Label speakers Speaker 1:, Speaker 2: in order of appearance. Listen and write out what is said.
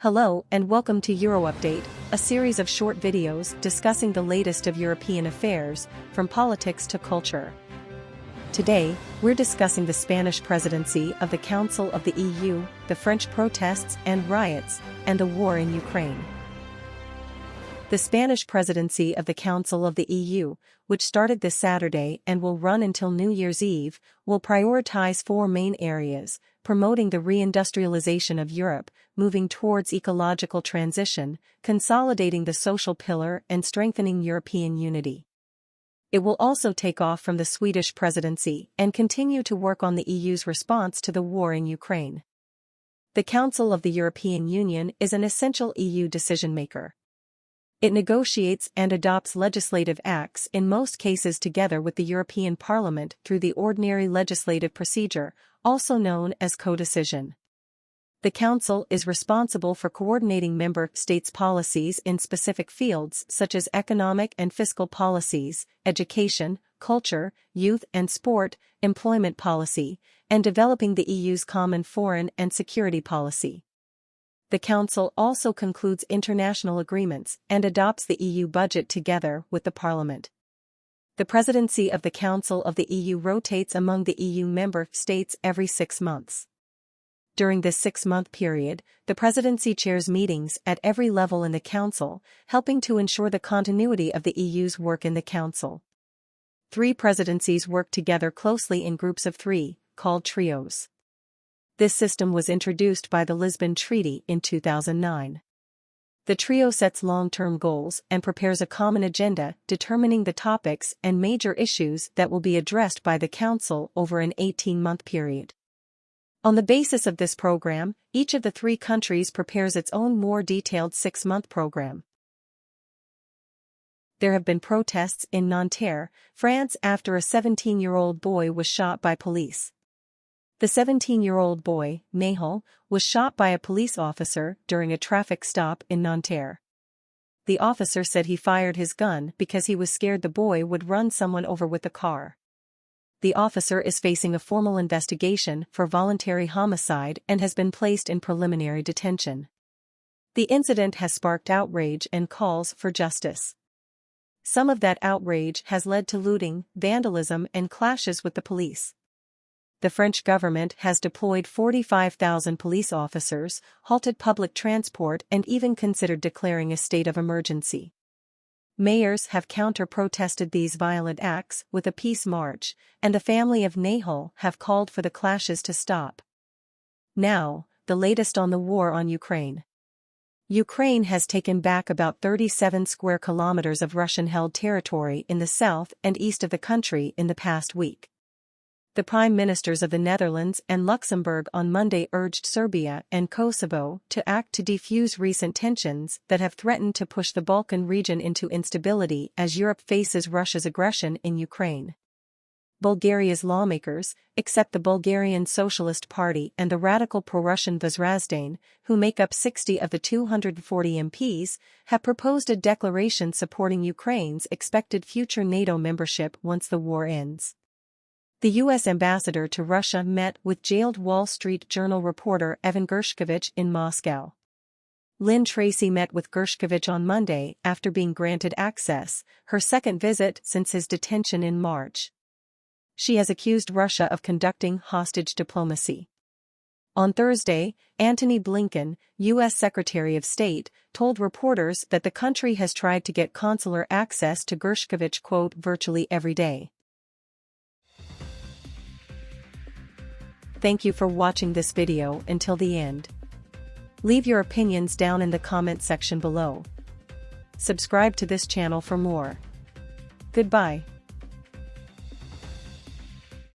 Speaker 1: Hello and welcome to Euro Update, a series of short videos discussing the latest of European affairs, from politics to culture. Today, we're discussing the Spanish presidency of the Council of the EU, the French protests and riots, and the war in Ukraine. The Spanish presidency of the Council of the EU, which started this Saturday and will run until New Year's Eve, will prioritize four main areas: promoting the reindustrialization of Europe, moving towards ecological transition, consolidating the social pillar, and strengthening European unity. It will also take off from the Swedish presidency and continue to work on the EU's response to the war in Ukraine. The Council of the European Union is an essential EU decision-maker. It negotiates and adopts legislative acts in most cases together with the European Parliament through the ordinary legislative procedure, also known as codecision. The Council is responsible for coordinating member states' policies in specific fields such as economic and fiscal policies, education, culture, youth and sport, employment policy, and developing the EU's common foreign and security policy. The Council also concludes international agreements and adopts the EU budget together with the Parliament. The presidency of the Council of the EU rotates among the EU member states every 6 months. During this 6-month period, the presidency chairs meetings at every level in the Council, helping to ensure the continuity of the EU's work in the Council. 3 presidencies work together closely in groups of 3, called trios. This system was introduced by the Lisbon Treaty in 2009. The trio sets long-term goals and prepares a common agenda determining the topics and major issues that will be addressed by the Council over an 18-month period. On the basis of this program, each of the 3 countries prepares its own more detailed 6-month program. There have been protests in Nanterre, France after a 17-year-old boy was shot by police. The 17-year-old boy, Nahel, was shot by a police officer during a traffic stop in Nanterre. The officer said he fired his gun because he was scared the boy would run someone over with the car. The officer is facing a formal investigation for voluntary homicide and has been placed in preliminary detention. The incident has sparked outrage and calls for justice. Some of that outrage has led to looting, vandalism, and clashes with the police. The French government has deployed 45,000 police officers, halted public transport, and even considered declaring a state of emergency. Mayors have counter-protested these violent acts with a peace march, and the family of Nahel have called for the clashes to stop. Now, the latest on the war on Ukraine. Ukraine has taken back about 37 square kilometers of Russian-held territory in the south and east of the country in the past week. The prime ministers of the Netherlands and Luxembourg on Monday urged Serbia and Kosovo to act to defuse recent tensions that have threatened to push the Balkan region into instability as Europe faces Russia's aggression in Ukraine. Bulgaria's lawmakers, except the Bulgarian Socialist Party and the radical pro-Russian Vizrazdan, who make up 60 of the 240 MPs, have proposed a declaration supporting Ukraine's expected future NATO membership once the war ends. The U.S. ambassador to Russia met with jailed Wall Street Journal reporter Evan Gershkovich in Moscow. Lynn Tracy met with Gershkovich on Monday after being granted access, her second visit since his detention in March. She has accused Russia of conducting hostage diplomacy. On Thursday, Antony Blinken, U.S. Secretary of State, told reporters that the country has tried to get consular access to Gershkovich, quote, virtually every day. Thank you for watching this video until the end. Leave your opinions down in the comment section below. Subscribe to this channel for more. Goodbye.